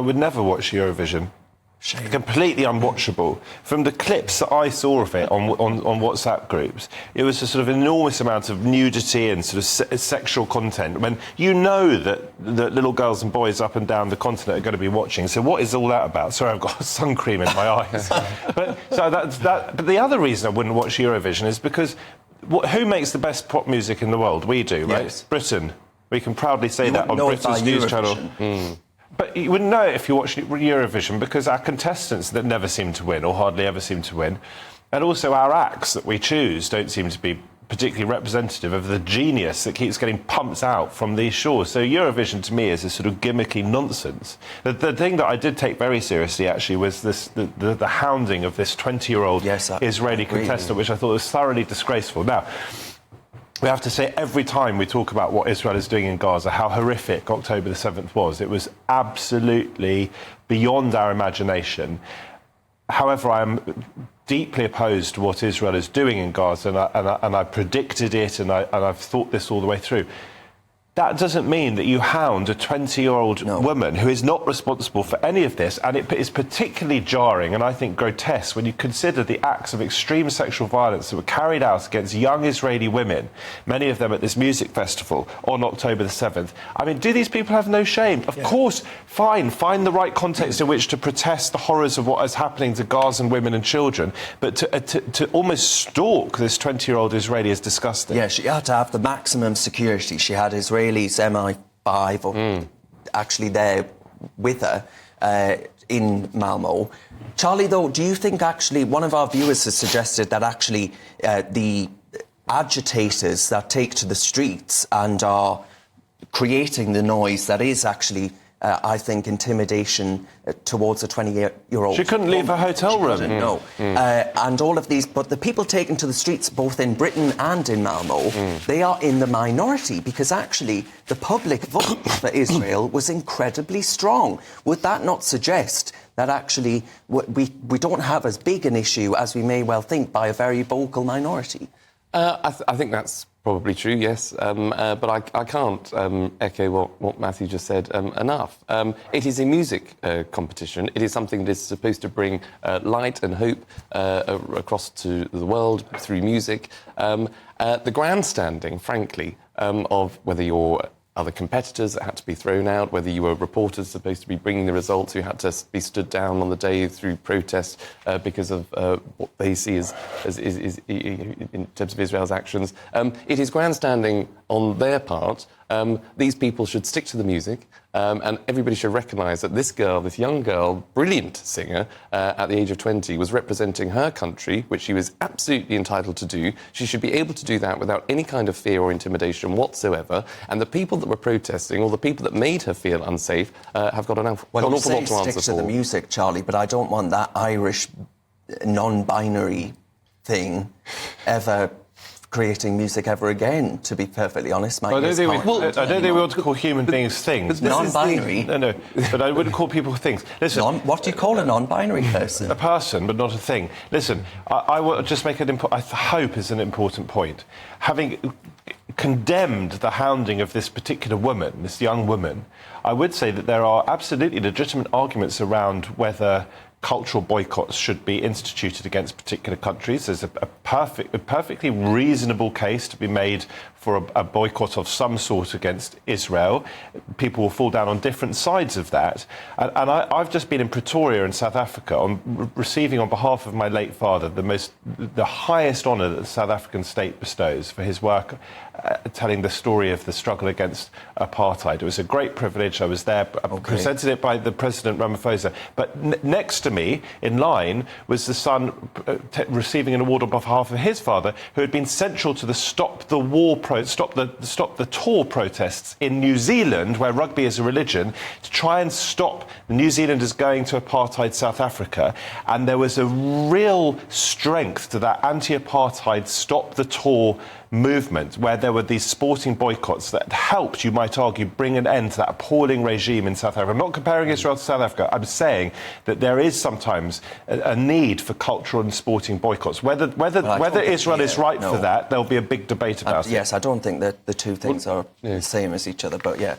would never watch Eurovision. Shame. Completely unwatchable. From the clips that I saw of it on WhatsApp groups, it was a sort of enormous amount of nudity and sort of sexual content, when you know that little girls and boys up and down the continent are going to be watching. So what is all that about? Sorry, I've got sun cream in my eyes. But the other reason I wouldn't watch Eurovision is because who makes the best pop music in the world? We do, right? Yes. Britain. We can proudly say that on Britain's news channel. But you wouldn't know it if you watched Eurovision, because our contestants that never seem to win, or hardly ever seem to win, and also our acts that we choose don't seem to be particularly representative of the genius that keeps getting pumped out from these shores. So Eurovision, to me, is a sort of gimmicky nonsense. The thing that I did take very seriously, actually, was the hounding of this 20-year-old Israeli contestant, which I thought was thoroughly disgraceful. Now, we have to say every time we talk about what Israel is doing in Gaza, how horrific October the 7th was. It was absolutely beyond our imagination. However, I am deeply opposed to what Israel is doing in Gaza, and I predicted it, and I've thought this all the way through. That doesn't mean that you hound a 20-year-old woman who is not responsible for any of this, and it is particularly jarring and I think grotesque when you consider the acts of extreme sexual violence that were carried out against young Israeli women, many of them at this music festival on October the 7th. I mean, do these people have no shame? Of course, fine, find the right context in which to protest the horrors of what is happening to Gazan women and children, but to almost stalk this 20-year-old Israeli is disgusting. Yeah, she had to have the maximum security. She had Israelis MI5 or actually there with her in Malmo. Charlie, though, do you think actually one of our viewers has suggested that actually the agitators that take to the streets and are creating the noise that is actually I think, intimidation towards a 20-year-old. She couldn't leave her hotel room. No. And all of these, but the people taken to the streets, both in Britain and in Malmo, they are in the minority, because actually the public vote for Israel was incredibly strong. Would that not suggest that actually we don't have as big an issue as we may well think by a very vocal minority? I think that's probably true, yes, but I can't echo what Matthew just said enough. It is a music competition. It is something that is supposed to bring light and hope across to the world through music. The grandstanding, frankly, of whether you're other competitors that had to be thrown out, whether you were reporters supposed to be bringing the results who had to be stood down on the day through protest because of what they see as in terms of Israel's actions. It is grandstanding on their part. These people should stick to the music, and everybody should recognise that this girl, this young girl, brilliant singer, at the age of 20, was representing her country, which she was absolutely entitled to do. She should be able to do that without any kind of fear or intimidation whatsoever. And the people that were protesting, or the people that made her feel unsafe, have got an awful lot to answer for. Well, you say stick to the music, Charlie, but I don't want that Irish non-binary thing ever creating music ever again, to be perfectly honest. I don't think we want to call human beings things. Non-binary? No, but I wouldn't call people things. Listen, what do you call a non-binary person? A person, but not a thing. Listen, I will just make I hope is an important point. Having condemned the hounding of this particular woman, this young woman, I would say that there are absolutely legitimate arguments around whether cultural boycotts should be instituted against particular countries. There's a perfectly reasonable case to be made for a boycott of some sort against Israel. People will fall down on different sides of that. And I've just been in Pretoria in South Africa receiving on behalf of my late father the highest honour that the South African state bestows for his work telling the story of the struggle against apartheid. It was a great privilege. I was there, presented it by the President Ramaphosa. But next to me, in line, was the son receiving an award on behalf of his father, who had been central to the Stop the Tour protests in New Zealand, where rugby is a religion, to try and stop the New Zealanders going to apartheid South Africa. And there was a real strength to that anti-apartheid Stop the Tour movement, where there were these sporting boycotts that helped, you might argue, bring an end to that appalling regime in South Africa. I'm not comparing Israel to South Africa. I'm saying that there is sometimes a need for cultural and sporting boycotts. Whether Israel is right for that, there'll be a big debate about it. Yes, I don't think that the two things are the same as each other, but yeah.